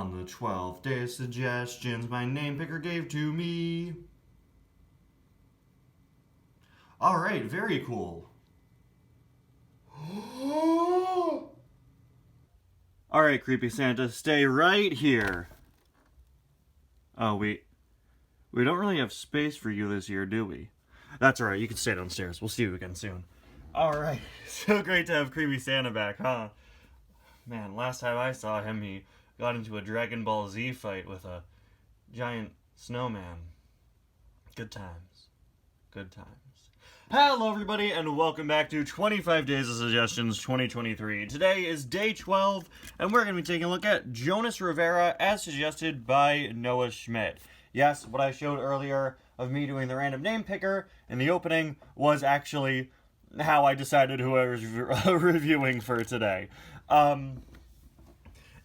On the 12th day of suggestions my name picker gave to me. Alright, very cool. Alright, Creepy Santa, stay right here. Oh, we don't really have space for you this year, do we? That's alright, you can stay downstairs. We'll see you again soon. Alright, so great to have Creepy Santa back, huh? Man, last time I saw him, he got into a Dragon Ball Z fight with a giant snowman. Good times. Good times. Hello everybody, and welcome back to 25 Days of Suggestions 2023. Today is day 12, and we're going to be taking a look at Jonas Rivera as suggested by Noah Schmidt. Yes, what I showed earlier of me doing the random name picker in the opening was actually how I decided who I was reviewing for today.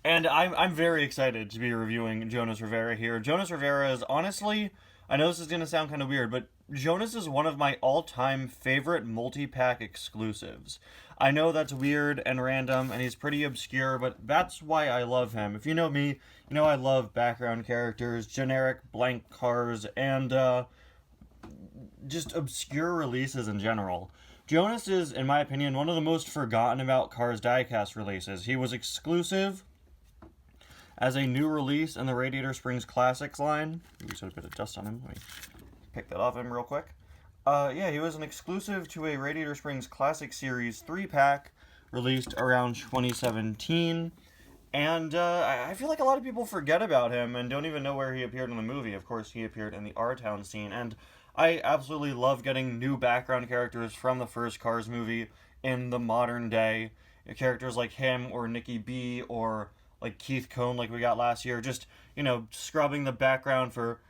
And I'm very excited to be reviewing Jonas Rivera here. Jonas Rivera is honestly, I know this is going to sound kind of weird, but Jonas is one of my all-time favorite multi-pack exclusives. I know that's weird and random, and he's pretty obscure, but that's why I love him. If you know me, you know I love background characters, generic blank cars, and just obscure releases in general. Jonas is, in my opinion, one of the most forgotten about Cars diecast releases. He was exclusive as a new release in the Radiator Springs Classics line. We just had a bit of dust on him. Let me pick that off him real quick. Yeah, he was an exclusive to a Radiator Springs Classic Series 3-pack released around 2017. And I feel like a lot of people forget about him and don't even know where he appeared in the movie. Of course, he appeared in the R-Town scene. And I absolutely love getting new background characters from the first Cars movie in the modern day. Characters like him or Nikki B or like Keith Cone like we got last year. Just, you know, scrubbing the background for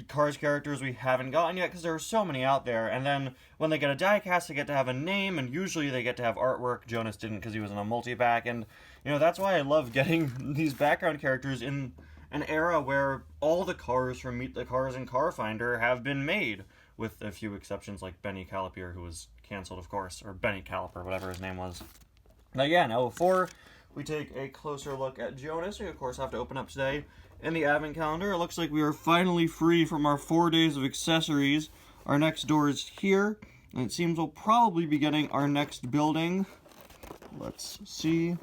Cars characters we haven't gotten yet because there are so many out there. And then when they get a diecast, they get to have a name, and usually they get to have artwork. Jonas didn't because he was in a multi-pack. And, you know, that's why I love getting these background characters in an era where all the cars from Meet the Cars and Car Finder have been made, with a few exceptions like Benny Caliper, who was canceled, of course, or Benny Caliper, whatever his name was. Now, yeah, now before we take a closer look at Jonas, we of course have to open up today in the advent calendar. It looks like we are finally free from our 4 days of accessories. Our next door is here, and it seems we'll probably be getting our next building. Let's see.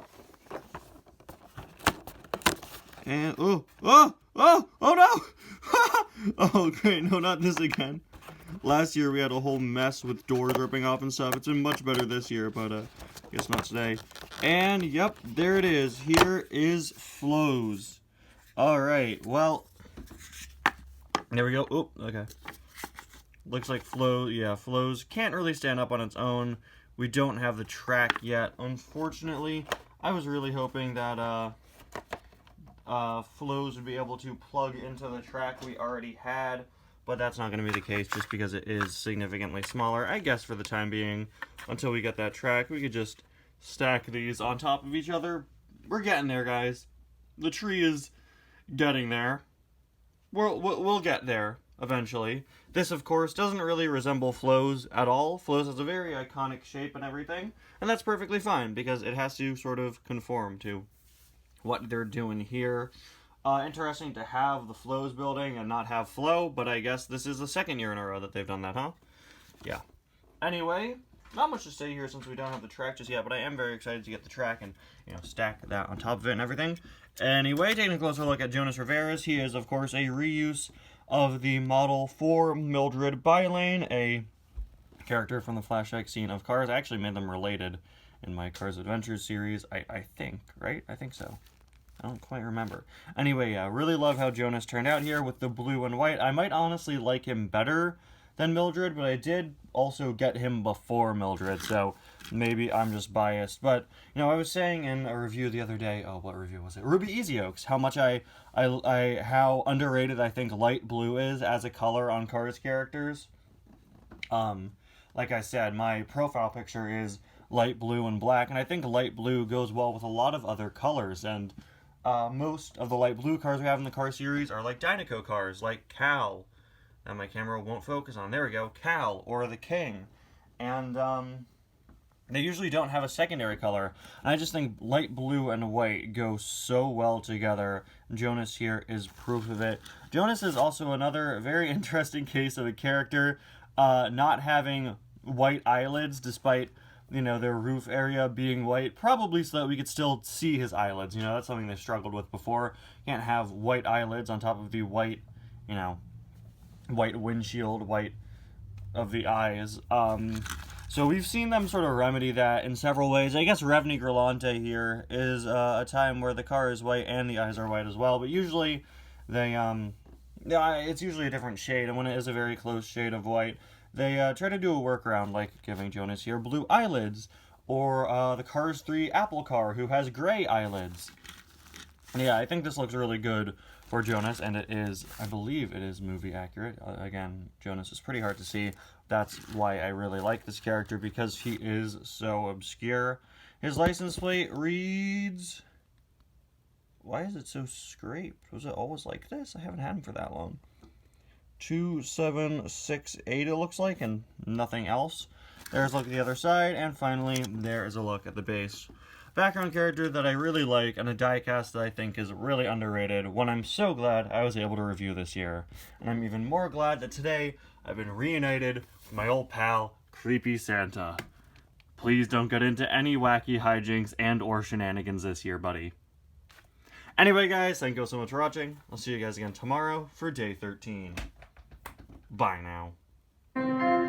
And, oh no! Oh, great, no, not this again. Last year we had a whole mess with doors ripping off and stuff. It's been much better this year, but I guess not today. And, yep, there it is. Here is Flows. Alright, well, there we go. Oh, okay. Looks like Flows can't really stand up on its own. We don't have the track yet, unfortunately. I was really hoping that Flows would be able to plug into the track we already had, but that's not going to be the case just because it is significantly smaller. I guess for the time being, until we get that track, we could just stack these on top of each other. We're getting there, guys. The tree is getting there. We'll get there eventually. This, of course, doesn't really resemble Flows at all. Flows has a very iconic shape and everything, and that's perfectly fine because it has to sort of conform to what they're doing here. Interesting to have the Flows building and not have Flow, but I guess this is the second year in a row that they've done that, huh? Yeah. Anyway, not much to say here since we don't have the track just yet, but I am very excited to get the track and, you know, stack that on top of it and everything. Anyway, taking a closer look at Jonas Rivera's, he is, of course, a reuse of the Model 4 Mildred Bylane, a character from the flashback scene of Cars. I actually made them related in my Cars Adventures series, I think, right? I think so. I don't quite remember. Anyway, I really love how Jonas turned out here with the blue and white. I might honestly like him better than Mildred, but I did also get him before Mildred, so maybe I'm just biased. But, you know, I was saying in a review the other day, oh, what review was it? Ruby Easy Oaks, how much how underrated I think light blue is as a color on Cars characters. Like I said, my profile picture is light blue and black, and I think light blue goes well with a lot of other colors, and most of the light blue cars we have in the car series are like Dynaco cars, like Cal, that my camera won't focus on. There we go, Cal, or the King. And, They usually don't have a secondary color, and I just think light blue and white go so well together. Jonas here is proof of it. Jonas is also another very interesting case of a character not having white eyelids, despite, you know, their roof area being white, probably so that we could still see his eyelids. You know, that's something they struggled with before. Can't have white eyelids on top of the white, you know, white windshield, white of the eyes. So we've seen them sort of remedy that in several ways. I guess Rev Nigrolante here is a time where the car is white and the eyes are white as well, but usually they, yeah, it's usually a different shade, and when it is a very close shade of white, they try to do a workaround, like giving Jonas here blue eyelids, or the Cars 3 Apple car, who has gray eyelids. Yeah, I think this looks really good for Jonas, and it is, I believe it is movie accurate. Again, Jonas is pretty hard to see. That's why I really like this character, because he is so obscure. His license plate reads... Why is it so scraped? Was it always like this? I haven't had him for that long. 2768 it looks like, and nothing else. There's a look at the other side, and finally, there is a look at the base. Background character that I really like, and a diecast that I think is really underrated, one I'm so glad I was able to review this year. And I'm even more glad that today I've been reunited with my old pal, Creepy Santa. Please don't get into any wacky hijinks and or shenanigans this year, buddy. Anyway, guys, thank you so much for watching. I'll see you guys again tomorrow for day 13. Bye now.